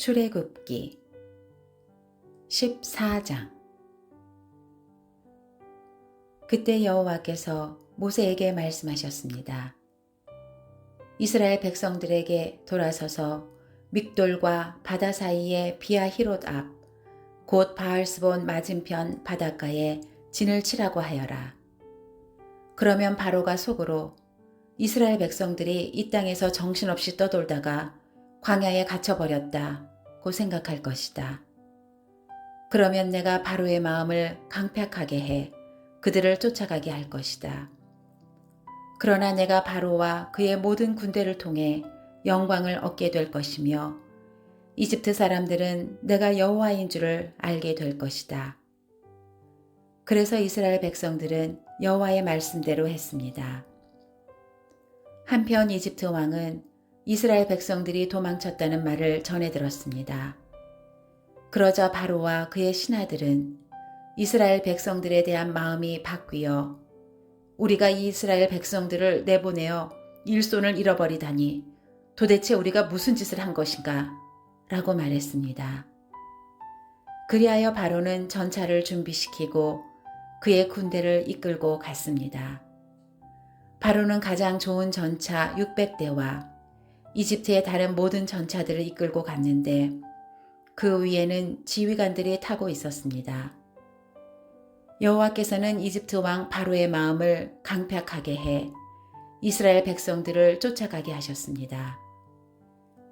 출애굽기 14장. 그때 여호와께서 모세에게 말씀하셨습니다. 이스라엘 백성들에게 돌아서서 믹돌과 바다 사이의 비아히롯 앞 곧 바알스본 맞은편 바닷가에 진을 치라고 하여라. 그러면 바로가 속으로 이스라엘 백성들이 이 땅에서 정신없이 떠돌다가 광야에 갇혀버렸다고 생각할 것이다. 그러면 내가 바로의 마음을 강팍하게 해 그들을 쫓아가게 할 것이다. 그러나 내가 바로와 그의 모든 군대를 통해 영광을 얻게 될 것이며 이집트 사람들은 내가 여호와인 줄을 알게 될 것이다. 그래서 이스라엘 백성들은 여호와의 말씀대로 했습니다. 한편 이집트 왕은 이스라엘 백성들이 도망쳤다는 말을 전해 들었습니다. 그러자 바로와 그의 신하들은 이스라엘 백성들에 대한 마음이 바뀌어 우리가 이 이스라엘 백성들을 내보내어 일손을 잃어버리다니 도대체 우리가 무슨 짓을 한 것인가? 라고 말했습니다. 그리하여 바로는 전차를 준비시키고 그의 군대를 이끌고 갔습니다. 바로는 가장 좋은 전차 600대와 이집트의 다른 모든 전차들을 이끌고 갔는데 그 위에는 지휘관들이 타고 있었습니다. 여호와께서는 이집트 왕 바로의 마음을 강팍하게 해 이스라엘 백성들을 쫓아가게 하셨습니다.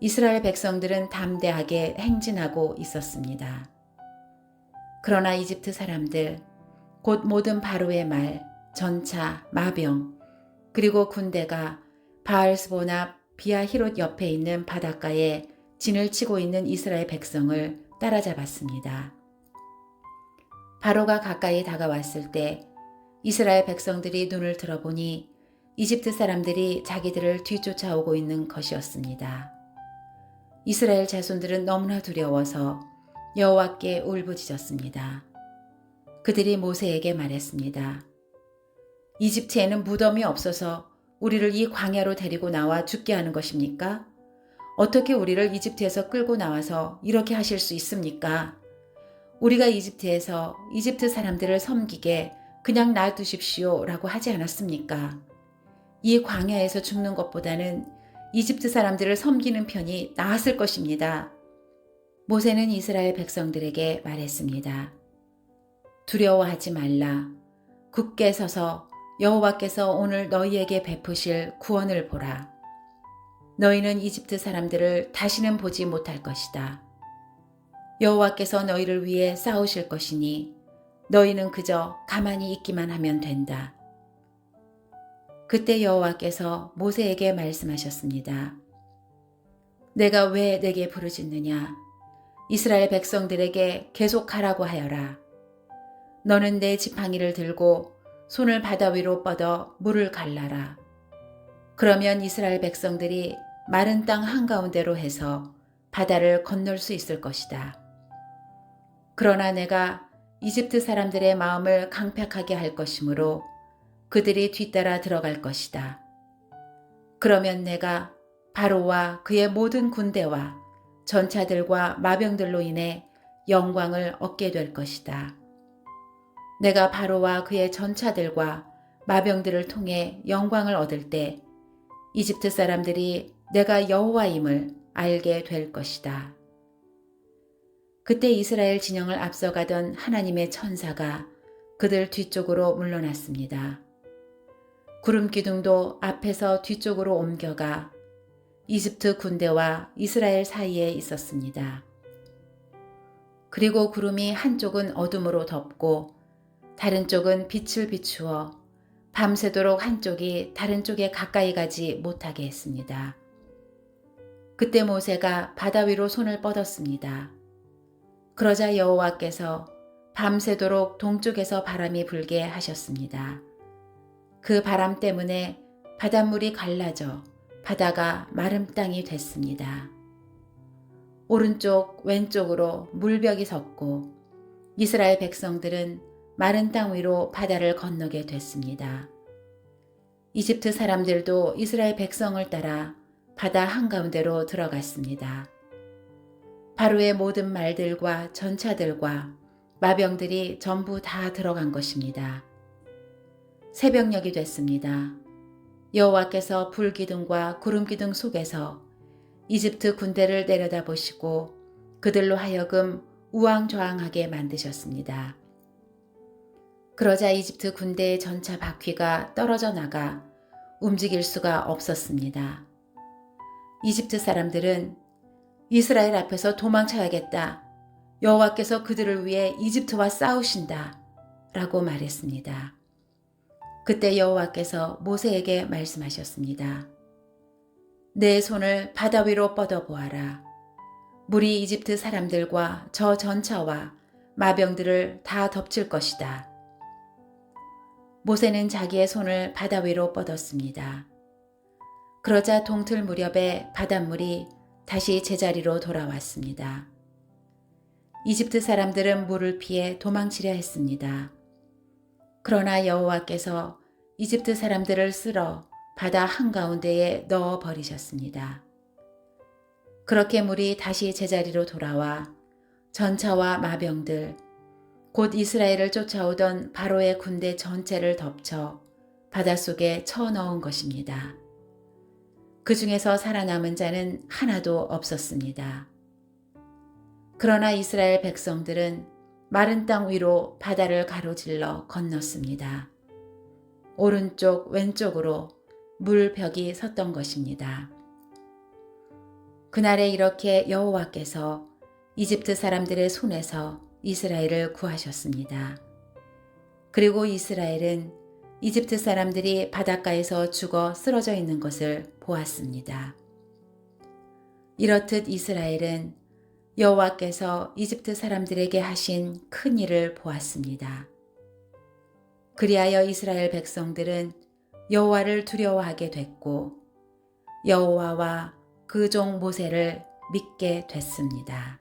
이스라엘 백성들은 담대하게 행진하고 있었습니다. 그러나 이집트 사람들, 곧 모든 바로의 말, 전차, 마병, 그리고 군대가 바알스본 앞 비아히롯 옆에 있는 바닷가에 진을 치고 있는 이스라엘 백성을 따라잡았습니다. 바로가 가까이 다가왔을 때 이스라엘 백성들이 눈을 들어보니 이집트 사람들이 자기들을 뒤쫓아오고 있는 것이었습니다. 이스라엘 자손들은 너무나 두려워서 여호와께 울부짖었습니다. 그들이 모세에게 말했습니다. 이집트에는 무덤이 없어서 우리를 이 광야로 데리고 나와 죽게 하는 것입니까? 어떻게 우리를 이집트에서 끌고 나와서 이렇게 하실 수 있습니까? 우리가 이집트에서 이집트 사람들을 섬기게 그냥 놔두십시오 라고 하지 않았습니까? 이 광야에서 죽는 것보다는 이집트 사람들을 섬기는 편이 나았을 것입니다. 모세는 이스라엘 백성들에게 말했습니다. 두려워하지 말라. 굳게 서서 여호와께서 오늘 너희에게 베푸실 구원을 보라. 너희는 이집트 사람들을 다시는 보지 못할 것이다. 여호와께서 너희를 위해 싸우실 것이니 너희는 그저 가만히 있기만 하면 된다. 그때 여호와께서 모세에게 말씀하셨습니다. 내가 왜 내게 부르짖느냐? 이스라엘 백성들에게 계속 가라고 하여라. 너는 내 지팡이를 들고 손을 바다 위로 뻗어 물을 갈라라. 그러면 이스라엘 백성들이 마른 땅 한가운데로 해서 바다를 건널 수 있을 것이다. 그러나 내가 이집트 사람들의 마음을 강팍하게 할 것이므로 그들이 뒤따라 들어갈 것이다. 그러면 내가 바로와 그의 모든 군대와 전차들과 마병들로 인해 영광을 얻게 될 것이다. 내가 바로와 그의 전차들과 마병들을 통해 영광을 얻을 때 이집트 사람들이 내가 여호와임을 알게 될 것이다. 그때 이스라엘 진영을 앞서가던 하나님의 천사가 그들 뒤쪽으로 물러났습니다. 구름 기둥도 앞에서 뒤쪽으로 옮겨가 이집트 군대와 이스라엘 사이에 있었습니다. 그리고 구름이 한쪽은 어둠으로 덮고 다른 쪽은 빛을 비추어 밤새도록 한쪽이 다른 쪽에 가까이 가지 못하게 했습니다. 그때 모세가 바다 위로 손을 뻗었습니다. 그러자 여호와께서 밤새도록 동쪽에서 바람이 불게 하셨습니다. 그 바람 때문에 바닷물이 갈라져 바다가 마른 땅이 됐습니다. 오른쪽 왼쪽으로 물벽이 섰고 이스라엘 백성들은 마른 땅 위로 바다를 건너게 됐습니다. 이집트 사람들도 이스라엘 백성을 따라 바다 한가운데로 들어갔습니다. 바로의 모든 말들과 전차들과 마병들이 전부 다 들어간 것입니다. 새벽녘이 됐습니다. 여호와께서 불기둥과 구름기둥 속에서 이집트 군대를 내려다보시고 그들로 하여금 우왕좌왕하게 만드셨습니다. 그러자 이집트 군대의 전차 바퀴가 떨어져 나가 움직일 수가 없었습니다. 이집트 사람들은 이스라엘 앞에서 도망쳐야겠다. 여호와께서 그들을 위해 이집트와 싸우신다. 라고 말했습니다. 그때 여호와께서 모세에게 말씀하셨습니다. 내 손을 바다 위로 뻗어보아라. 물이 이집트 사람들과 저 전차와 마병들을 다 덮칠 것이다. 모세는 자기의 손을 바다 위로 뻗었습니다. 그러자 동틀 무렵에 바닷물이 다시 제자리로 돌아왔습니다. 이집트 사람들은 물을 피해 도망치려 했습니다. 그러나 여호와께서 이집트 사람들을 쓸어 바다 한가운데에 넣어 버리셨습니다. 그렇게 물이 다시 제자리로 돌아와 전차와 마병들, 곧 이스라엘을 쫓아오던 바로의 군대 전체를 덮쳐 바닷속에 쳐넣은 것입니다. 그 중에서 살아남은 자는 하나도 없었습니다. 그러나 이스라엘 백성들은 마른 땅 위로 바다를 가로질러 건넜습니다. 오른쪽 왼쪽으로 물벽이 섰던 것입니다. 그날에 이렇게 여호와께서 이집트 사람들의 손에서 이스라엘을 구하셨습니다. 그리고 이스라엘은 이집트 사람들이 바닷가에서 죽어 쓰러져 있는 것을 보았습니다. 이렇듯 이스라엘은 여호와께서 이집트 사람들에게 하신 큰 일을 보았습니다. 그리하여 이스라엘 백성들은 여호와를 두려워하게 됐고 여호와와 그 종 모세를 믿게 됐습니다.